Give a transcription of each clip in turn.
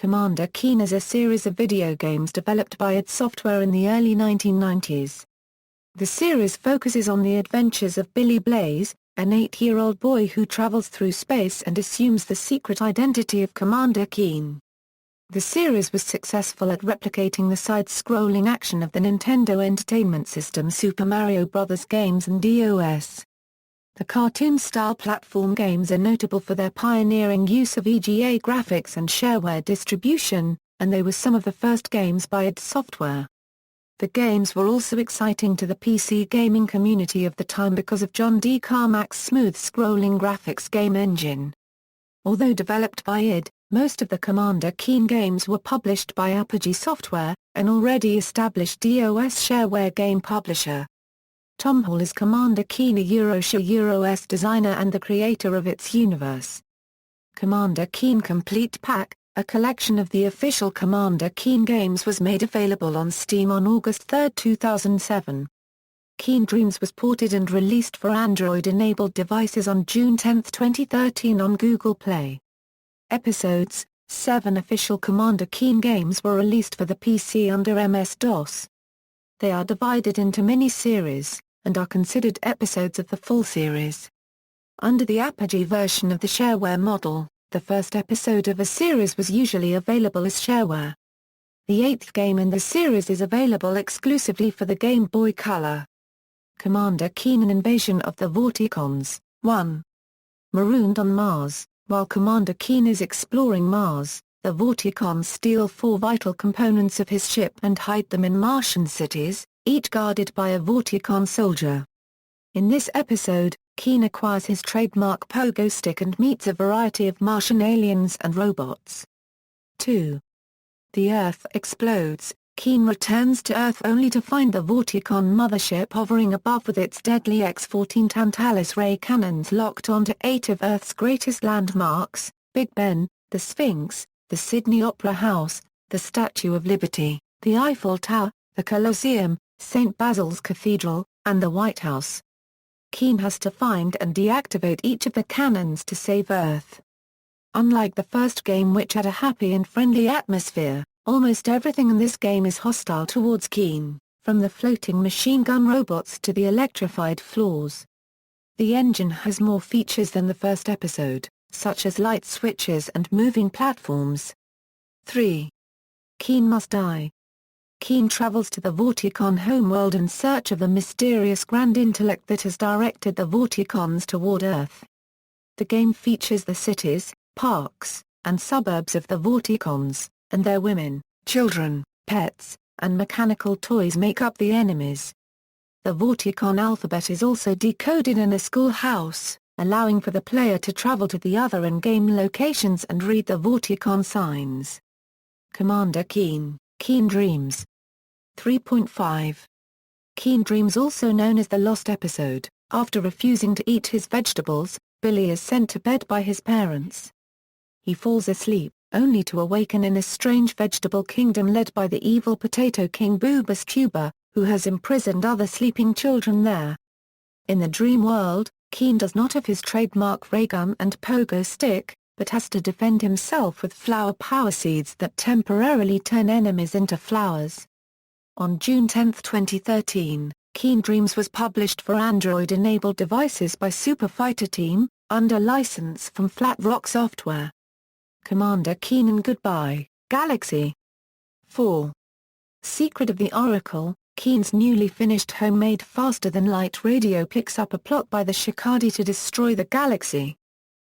Commander Keen is a series of video games developed by id Software in the early 1990s. The series focuses on the adventures of Billy Blaze, an 8-year-old boy who travels through space and assumes the secret identity of Commander Keen. The series was successful at replicating the side-scrolling action of the Nintendo Entertainment System Super Mario Bros. Games and DOS. The cartoon-style platform games are notable for their pioneering use of EGA graphics and shareware distribution, and they were some of the first games by id Software. The games were also exciting to the PC gaming community of the time because of John D. Carmack's smooth-scrolling graphics game engine. Although developed by id, most of the Commander Keen games were published by Apogee Software, an already established DOS shareware game publisher. Tom Hall is Commander Keen, a Euro-OS designer and the creator of its universe. Commander Keen Complete Pack, a collection of the official Commander Keen games, was made available on Steam on August 3, 2007. Keen Dreams was ported and released for Android-enabled devices on June 10, 2013 on Google Play. Episodes: 7 official Commander Keen games were released for the PC under MS-DOS. They are divided into mini-series, and are considered episodes of the full series. Under the Apogee version of the shareware model, the first episode of a series was usually available as shareware. The 8th game in the series is available exclusively for the Game Boy Color. Commander Keen: An Invasion of the Vorticons, 1. Marooned on Mars, while Commander Keen is exploring Mars, the Vorticons steal 4 vital components of his ship and hide them in Martian cities, each guarded by a Vorticon soldier. In this episode, Keen acquires his trademark pogo stick and meets a variety of Martian aliens and robots. 2. The Earth explodes. Keen returns to Earth only to find the Vorticon mothership hovering above with its deadly X-14 Tantalus ray cannons locked onto 8 of Earth's greatest landmarks: Big Ben, the Sphinx, the Sydney Opera House, the Statue of Liberty, the Eiffel Tower, the Colosseum, St. Basil's Cathedral, and the White House. Keen has to find and deactivate each of the cannons to save Earth. Unlike the first game, which had a happy and friendly atmosphere, almost everything in this game is hostile towards Keen, from the floating machine gun robots to the electrified floors. The engine has more features than the first episode, such as light switches and moving platforms. 3. Keen Must Die. Keen travels to the Vorticon homeworld in search of the mysterious grand intellect that has directed the Vorticons toward Earth. The game features the cities, parks, and suburbs of the Vorticons, and their women, children, pets, and mechanical toys make up the enemies. The Vorticon alphabet is also decoded in a schoolhouse, allowing for the player to travel to the other in-game locations and read the Vorticon signs. Commander Keen: Keen Dreams. 3.5. Keen Dreams, also known as the Lost Episode. After refusing to eat his vegetables, Billy is sent to bed by his parents. He falls asleep, only to awaken in a strange vegetable kingdom led by the evil Potato King Boobus Tuber, who has imprisoned other sleeping children there. In the dream world, Keen does not have his trademark ray gun and pogo stick, but has to defend himself with flower power seeds that temporarily turn enemies into flowers. On June 10, 2013, Keen Dreams was published for Android-enabled devices by Super Fighter Team, under license from Flat Rock Software. Commander Keen and Goodbye, Galaxy. 4. Secret of the Oracle. Keen's newly finished homemade faster-than-light radio picks up a plot by the Shikadi to destroy the galaxy.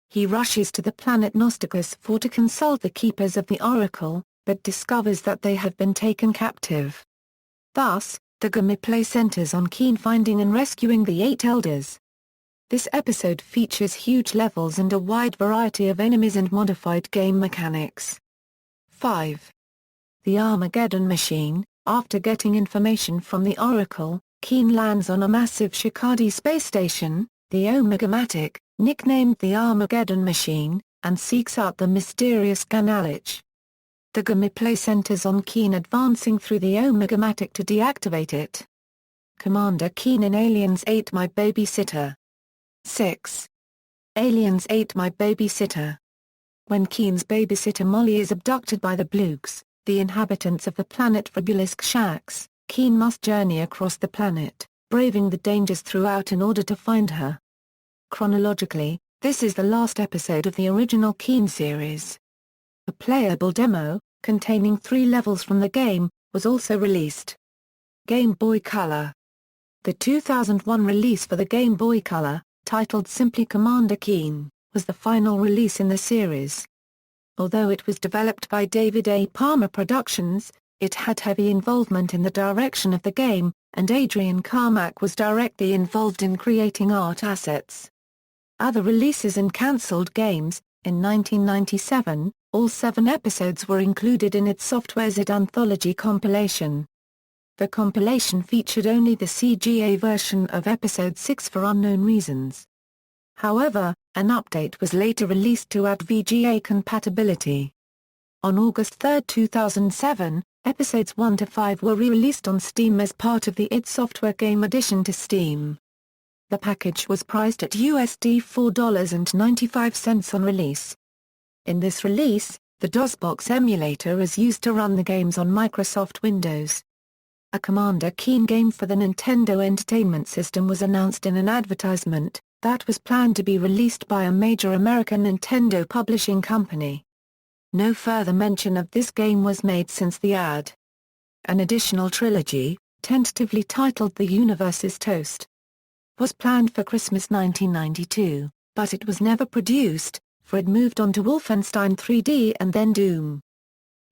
He rushes to the planet Nosticus 4 to consult the Keepers of the Oracle, but discovers that they have been taken captive. Thus, the gameplay centers on Keen finding and rescuing the 8 Elders. This episode features huge levels and a wide variety of enemies and modified game mechanics. 5. The Armageddon Machine. After getting information from the Oracle, Keen lands on a massive Shikadi space station, the Omegamatic, nicknamed the Armageddon Machine, and seeks out the mysterious Ganalich. The gameplay centers on Keen advancing through the Omegamatic to deactivate it. Commander Keen in Aliens 8: My Babysitter. 6. Aliens 8: My Babysitter. When Keen's babysitter Molly is abducted by the Blooks, the inhabitants of the planet Fabulisk Shax, Keen must journey across the planet, braving the dangers throughout in order to find her. Chronologically, this is the last episode of the original Keen series. A playable demo, containing 3 levels from the game, was also released. Game Boy Color. The 2001 release for the Game Boy Color, titled simply Commander Keen, was the final release in the series. Although it was developed by David A. Palmer Productions, it had heavy involvement in the direction of the game, and Adrian Carmack was directly involved in creating art assets. Other releases and cancelled games. In 1997, all 7 episodes were included in id Software's id Anthology compilation. The compilation featured only the CGA version of Episode 6 for unknown reasons. However, an update was later released to add VGA compatibility. On August 3, 2007, Episodes 1 to 5 were re-released on Steam as part of the id Software Game Addition to Steam. The package was priced at USD $4.95 on release. In this release, the DOSBox emulator is used to run the games on Microsoft Windows. A Commander Keen game for the Nintendo Entertainment System was announced in an advertisement that was planned to be released by a major American Nintendo publishing company. No further mention of this game was made since the ad. An additional trilogy, tentatively titled The Universe's Toast, was planned for Christmas 1992, but it was never produced, for it moved on to Wolfenstein 3D and then Doom.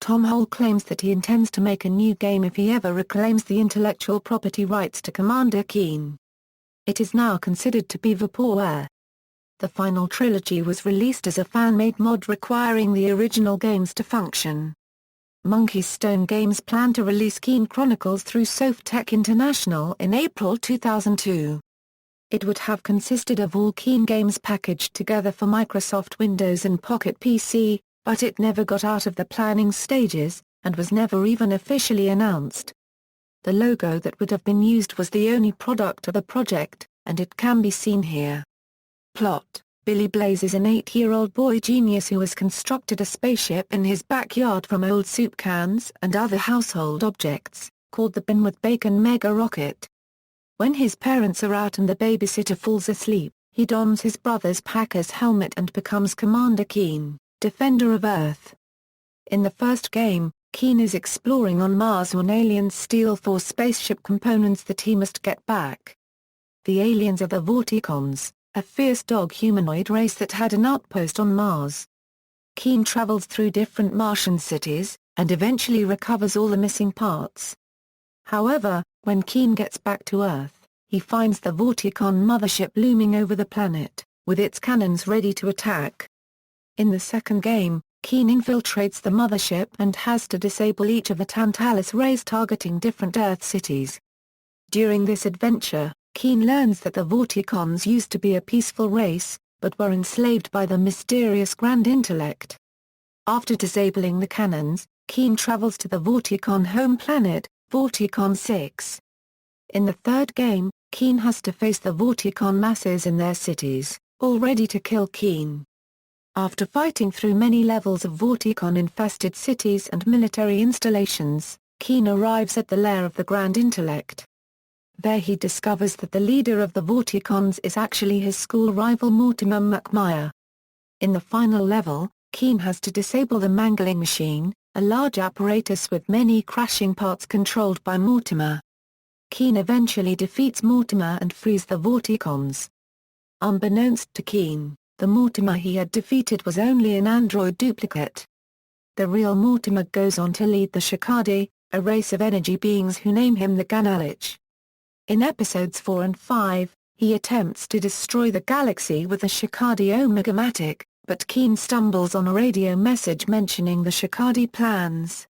Tom Hole claims that he intends to make a new game if he ever reclaims the intellectual property rights to Commander Keen. It is now considered to be vaporware. The final trilogy was released as a fan-made mod requiring the original games to function. Monkey Stone Games planned to release Keen Chronicles through Softech International in April 2002. It would have consisted of all Keen games packaged together for Microsoft Windows and Pocket PC, but it never got out of the planning stages, and was never even officially announced. The logo that would have been used was the only product of the project, and it can be seen here. Plot: Billy Blaze is an 8-year-old boy genius who has constructed a spaceship in his backyard from old soup cans and other household objects, called the Bin with Bacon Mega Rocket. When his parents are out and the babysitter falls asleep, he dons his brother's Packer's helmet and becomes Commander Keen, Defender of Earth. In the first game, Keen is exploring on Mars when aliens steal 4 spaceship components that he must get back. The aliens are the Vorticons, a fierce dog humanoid race that had an outpost on Mars. Keen travels through different Martian cities, and eventually recovers all the missing parts. However, when Keen gets back to Earth, he finds the Vorticon mothership looming over the planet, with its cannons ready to attack. In the second game, Keen infiltrates the mothership and has to disable each of the Tantalus rays targeting different Earth cities. During this adventure, Keen learns that the Vorticons used to be a peaceful race, but were enslaved by the mysterious Grand Intellect. After disabling the cannons, Keen travels to the Vorticon home planet, Vorticon 6. In the third game, Keen has to face the Vorticon masses in their cities, all ready to kill Keen. After fighting through many levels of Vorticon-infested cities and military installations, Keen arrives at the lair of the Grand Intellect. There he discovers that the leader of the Vorticons is actually his school rival Mortimer McMire. In the final level, Keen has to disable the Mangling Machine, a large apparatus with many crashing parts controlled by Mortimer. Keen eventually defeats Mortimer and frees the Vorticons. Unbeknownst to Keen, the Mortimer he had defeated was only an android duplicate. The real Mortimer goes on to lead the Shikadi, a race of energy beings who name him the Ganalich. In episodes 4 and 5, he attempts to destroy the galaxy with the Shikadi Omega-matic, but Keen stumbles on a radio message mentioning the Shikadi plans.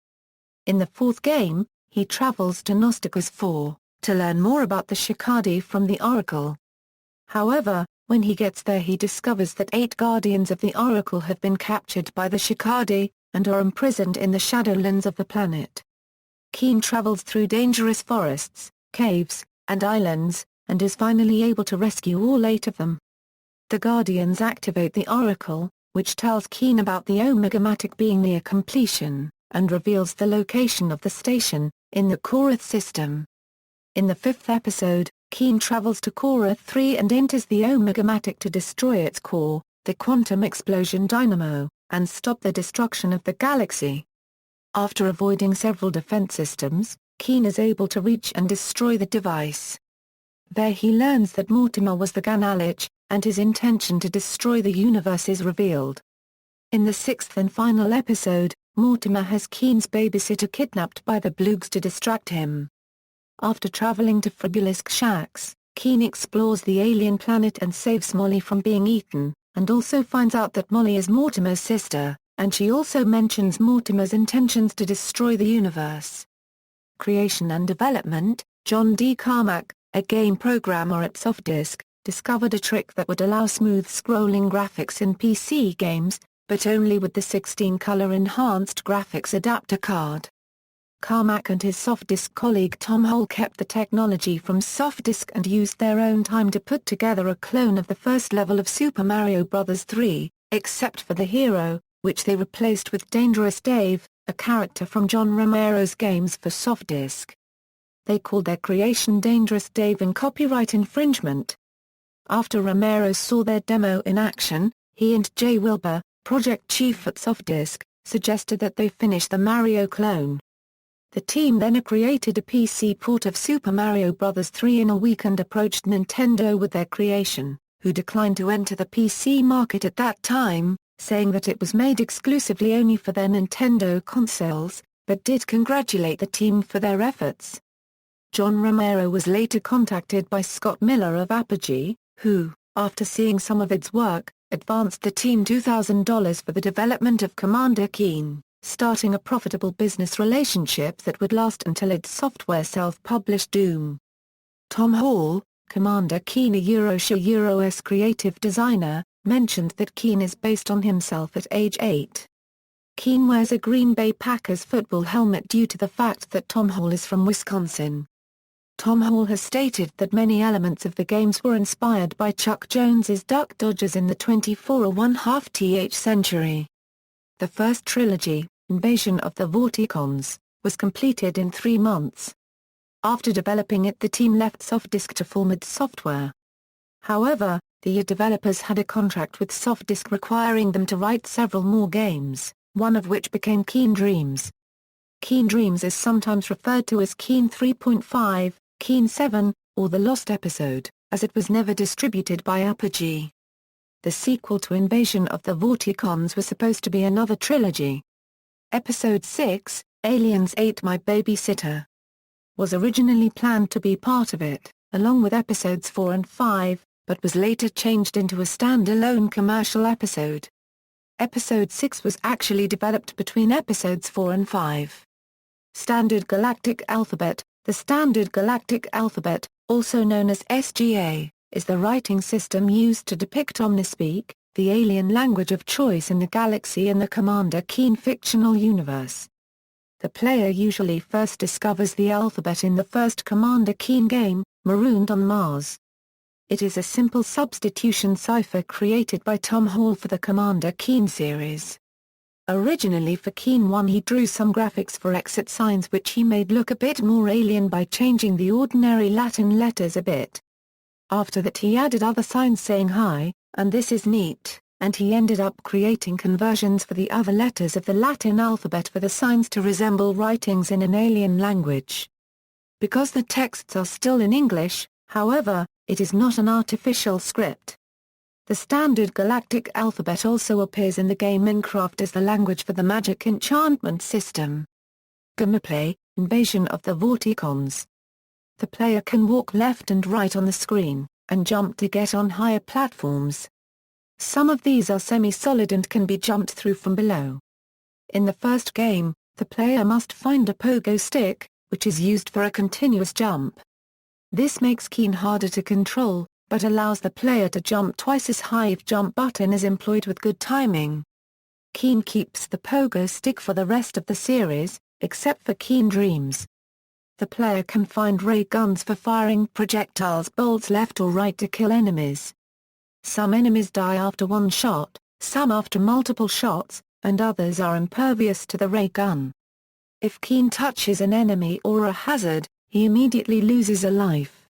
In the fourth game, he travels to Nosticus 4, to learn more about the Shikadi from the Oracle. However, when he gets there he discovers that 8 Guardians of the Oracle have been captured by the Shikadi, and are imprisoned in the Shadowlands of the planet. Keen travels through dangerous forests, caves, and islands, and is finally able to rescue all 8 of them. The Guardians activate the Oracle, which tells Keen about the Omega-matic being near completion, and reveals the location of the station, in the Korath system. In the fifth episode, Keen travels to Korath 3 and enters the Omega-matic to destroy its core, the quantum explosion dynamo, and stop the destruction of the galaxy. After avoiding several defense systems, Keen is able to reach and destroy the device. There he learns that Mortimer was the Ganalich, and his intention to destroy the universe is revealed. In the sixth and final episode, Mortimer has Keen's babysitter kidnapped by the Bloogs to distract him. After traveling to Fribulisk Shax, Keen explores the alien planet and saves Molly from being eaten, and also finds out that Molly is Mortimer's sister, and she also mentions Mortimer's intentions to destroy the universe. Creation and development: John D. Carmack, a game programmer at Softdisk, discovered a trick that would allow smooth scrolling graphics in PC games, but only with the 16-color enhanced graphics adapter card. Carmack and his Softdisk colleague Tom Hole kept the technology from Softdisk and used their own time to put together a clone of the first level of Super Mario Bros. 3, except for the hero, which they replaced with Dangerous Dave, a character from John Romero's games for Softdisk. They called their creation Dangerous Dave in copyright infringement. After Romero saw their demo in action, he and Jay Wilbur, project chief at Softdisk, suggested that they finish the Mario clone. The team then created a PC port of Super Mario Bros. 3 in a week and approached Nintendo with their creation, who declined to enter the PC market at that time, saying that it was made exclusively only for their Nintendo consoles, but did congratulate the team for their efforts. John Romero was later contacted by Scott Miller of Apogee, who, after seeing some of its work, advanced the team $2,000 for the development of Commander Keen, starting a profitable business relationship that would last until its software self-published Doom. Tom Hall, Commander Keen Euro's creative designer, mentioned that Keen is based on himself at age 8. Keen wears a Green Bay Packers football helmet due to the fact that Tom Hall is from Wisconsin. Tom Hall has stated that many elements of the games were inspired by Chuck Jones's Duck Dodgers in the 24½th century. The first trilogy, Invasion of the Vorticons, was completed in 3 months. After developing it, the team left Softdisk to form id Software. However, the id developers had a contract with Softdisk requiring them to write several more games, one of which became Keen Dreams. Keen Dreams is sometimes referred to as Keen 3.5, Keen 7, or The Lost Episode, as it was never distributed by Apogee. The sequel to Invasion of the Vorticons was supposed to be another trilogy. Episode 6, Aliens Ate My Babysitter, was originally planned to be part of it, along with episodes 4 and 5, but was later changed into a standalone commercial episode. Episode 6 was actually developed between episodes 4 and 5. Standard Galactic Alphabet. The Standard Galactic Alphabet, also known as SGA, is the writing system used to depict Omnispeak, the alien language of choice in the galaxy in the Commander Keen fictional universe. The player usually first discovers the alphabet in the first Commander Keen game, Marooned on Mars. It is a simple substitution cipher created by Tom Hall for the Commander Keen series. Originally for Keen 1 he drew some graphics for exit signs which he made look a bit more alien by changing the ordinary Latin letters a bit. After that he added other signs saying hi, and this is neat, and he ended up creating conversions for the other letters of the Latin alphabet for the signs to resemble writings in an alien language. Because the texts are still in English, however, it is not an artificial script. The Standard Galactic Alphabet also appears in the game Minecraft as the language for the magic enchantment system. Gameplay: Invasion of the Vorticons. The player can walk left and right on the screen, and jump to get on higher platforms. Some of these are semi-solid and can be jumped through from below. In the first game, the player must find a pogo stick, which is used for a continuous jump. This makes Keen harder to control, but allows the player to jump twice as high if jump button is employed with good timing. Keen keeps the pogo stick for the rest of the series, except for Keen Dreams. The player can find ray guns for firing projectiles bolts left or right to kill enemies. Some enemies die after one shot, some after multiple shots, and others are impervious to the ray gun. If Keen touches an enemy or a hazard, he immediately loses a life.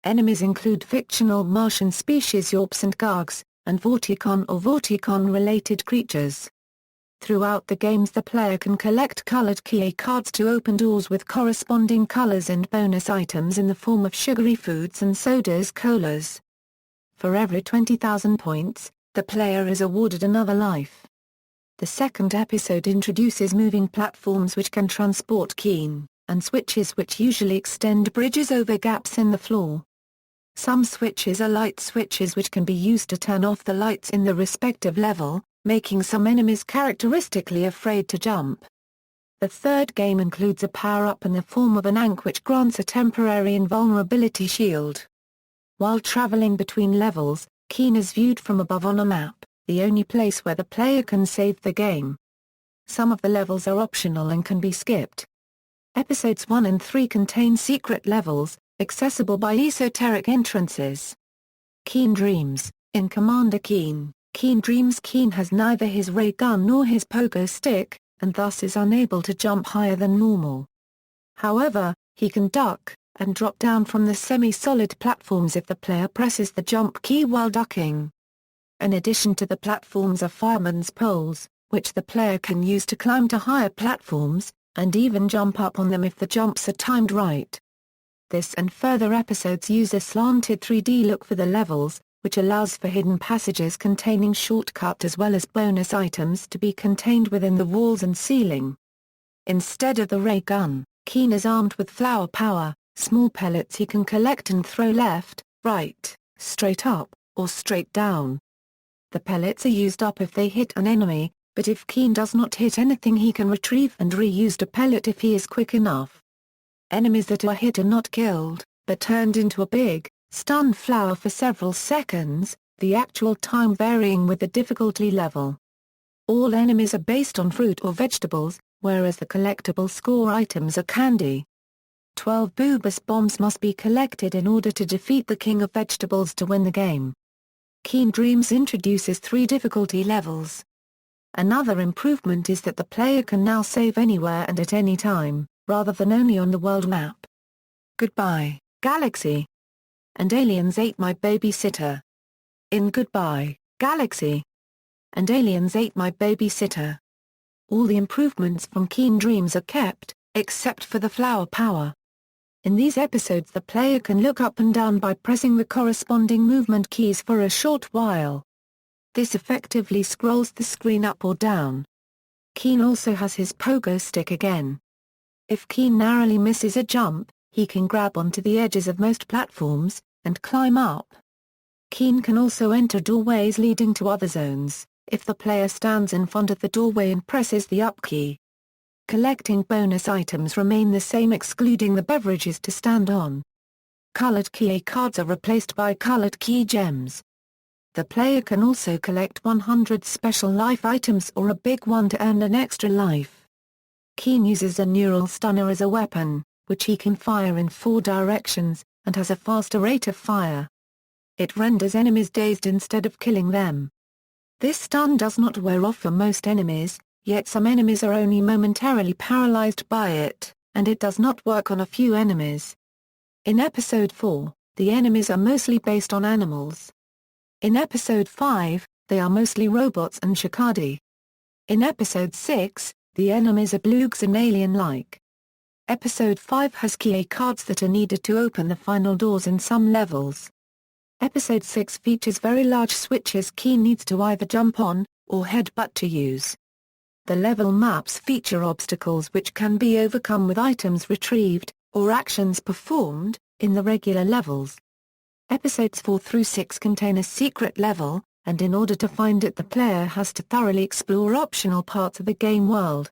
Enemies include fictional Martian species Yorps and Gargs, and Vorticon or Vorticon-related creatures. Throughout the games the player can collect colored key cards to open doors with corresponding colors and bonus items in the form of sugary foods and sodas colas. For every 20,000 points, the player is awarded another life. The second episode introduces moving platforms which can transport Keen, and switches which usually extend bridges over gaps in the floor. Some switches are light switches which can be used to turn off the lights in the respective level, making some enemies characteristically afraid to jump. The third game includes a power-up in the form of an ankh which grants a temporary invulnerability shield. While traveling between levels, Keen is viewed from above on a map, the only place where the player can save the game. Some of the levels are optional and can be skipped. Episodes 1 and 3 contain secret levels, accessible by esoteric entrances. Keen Dreams. In Commander Keen, Keen dreams Keen has neither his ray gun nor his pogo stick, and thus is unable to jump higher than normal. However, he can duck, and drop down from the semi-solid platforms if the player presses the jump key while ducking. In addition to the platforms are fireman's poles, which the player can use to climb to higher platforms, and even jump up on them if the jumps are timed right. This and further episodes use a slanted 3D look for the levels, which allows for hidden passages containing shortcuts as well as bonus items to be contained within the walls and ceiling. Instead of the ray gun, Keen is armed with flower power, small pellets he can collect and throw left, right, straight up, or straight down. The pellets are used up if they hit an enemy, but if Keen does not hit anything he can retrieve and reuse a pellet if he is quick enough. Enemies that are hit are not killed, but turned into a big, stunned flower for several seconds, the actual time varying with the difficulty level. All enemies are based on fruit or vegetables, whereas the collectible score items are candy. 12 Boobus bombs must be collected in order to defeat the King of Vegetables to win the game. Keen Dreams introduces 3 difficulty levels. Another improvement is that the player can now save anywhere and at any time, rather than only on the world map. Goodbye, Galaxy. And Aliens Ate My Babysitter. In Goodbye, Galaxy. And Aliens Ate My Babysitter. All the improvements from Keen Dreams are kept, except for the flower power. In these episodes the player can look up and down by pressing the corresponding movement keys for a short while. This effectively scrolls the screen up or down. Keen also has his pogo stick again. If Keen narrowly misses a jump, he can grab onto the edges of most platforms, and climb up. Keen can also enter doorways leading to other zones, if the player stands in front of the doorway and presses the up key. Collecting bonus items remain the same excluding the beverages to stand on. Colored key cards are replaced by colored key gems. The player can also collect 100 special life items or a big one to earn an extra life. Keen uses a neural stunner as a weapon, which he can fire in 4 directions, and has a faster rate of fire. It renders enemies dazed instead of killing them. This stun does not wear off for most enemies, yet some enemies are only momentarily paralyzed by it, and it does not work on a few enemies. In Episode 4, the enemies are mostly based on animals. In Episode 5, they are mostly robots and Shikadi. In Episode 6, the enemies are Bloogs and alien-like. Episode 5 has key cards that are needed to open the final doors in some levels. Episode 6 features very large switches Keen needs to either jump on, or headbutt to use. The level maps feature obstacles which can be overcome with items retrieved, or actions performed, in the regular levels. Episodes 4 through 6 contain a secret level, and in order to find it the player has to thoroughly explore optional parts of the game world.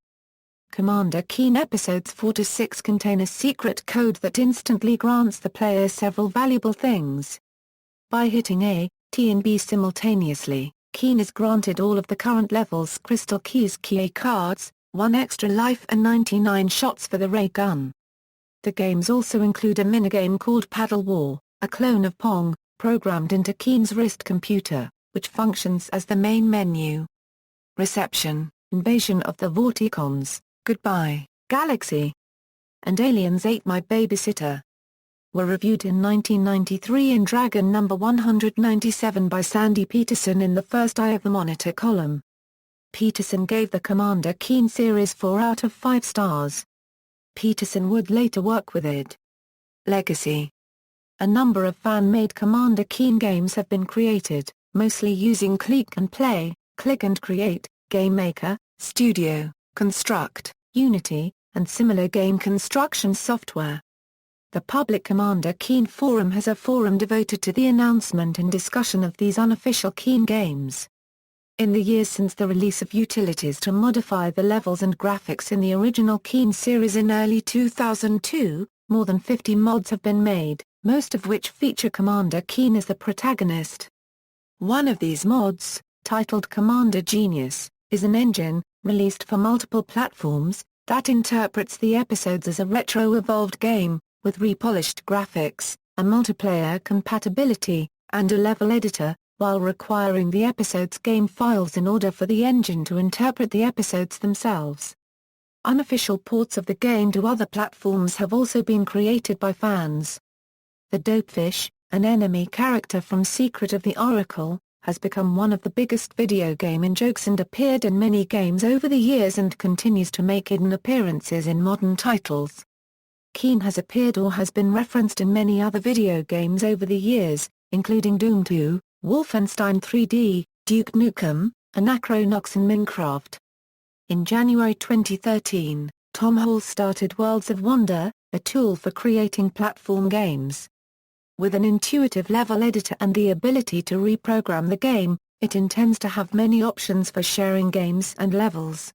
Commander Keen Episodes 4 to 6 contain a secret code that instantly grants the player several valuable things. By hitting A, T and B simultaneously, Keen is granted all of the current level's crystal keys key cards, 1 extra life and 99 shots for the ray gun. The games also include a minigame called Paddle War, a clone of Pong, programmed into Keen's wrist computer, which functions as the main menu. Reception: Invasion of the Vorticons, Goodbye, Galaxy, and Aliens Ate My Babysitter were reviewed in 1993 in Dragon number 197 by Sandy Peterson in the first Eye of the Monitor column. Peterson gave the Commander Keen series 4 out of 5 stars. Peterson would later work with id. Legacy. A number of fan-made Commander Keen games have been created, mostly using Click and Play, Click and Create, GameMaker, Studio, Construct, Unity, and similar game construction software. The public Commander Keen forum has a forum devoted to the announcement and discussion of these unofficial Keen games. In the years since the release of utilities to modify the levels and graphics in the original Keen series in early 2002, more than 50 mods have been made, most of which feature Commander Keen as the protagonist. One of these mods, titled Commander Genius, is an engine, released for multiple platforms, that interprets the episodes as a retro-evolved game, with repolished graphics, a multiplayer compatibility, and a level editor, while requiring the episode's game files in order for the engine to interpret the episodes themselves. Unofficial ports of the game to other platforms have also been created by fans. The Dopefish, an enemy character from Secret of the Oracle, has become one of the biggest video game in-jokes and appeared in many games over the years and continues to make hidden appearances in modern titles. Keen has appeared or has been referenced in many other video games over the years, including Doom 2, Wolfenstein 3D, Duke Nukem, Anachronox and Minecraft. In January 2013, Tom Hall started Worlds of Wonder, a tool for creating platform games. With an intuitive level editor and the ability to reprogram the game, it intends to have many options for sharing games and levels.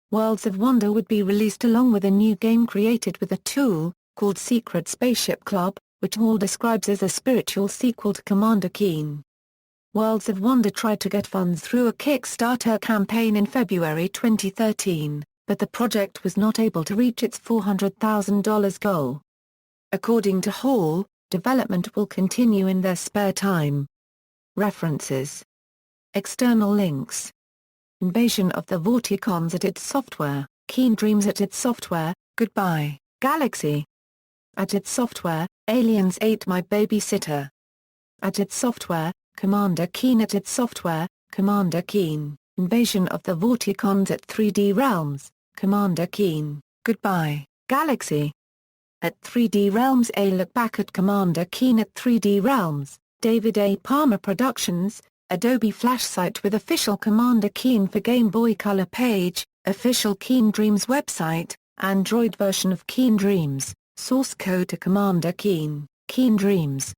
Worlds of Wonder would be released along with a new game created with the tool, called Secret Spaceship Club, which Hall describes as a spiritual sequel to Commander Keen. Worlds of Wonder tried to get funds through a Kickstarter campaign in February 2013, but the project was not able to reach its $400,000 goal. According to Hall, development will continue in their spare time. References. External links. Invasion of the Vorticons at id Software, Keen Dreams at id Software, Goodbye, Galaxy. At id Software, Aliens Ate My Babysitter. At id Software, Commander Keen. At id Software, Commander Keen, Invasion of the Vorticons at 3D Realms, Commander Keen, Goodbye, Galaxy. At 3D Realms, a look back at Commander Keen at 3D Realms, David A. Palmer Productions, Adobe Flash site with official Commander Keen for Game Boy Color page, official Keen Dreams website, Android version of Keen Dreams, source code to Commander Keen, Keen Dreams.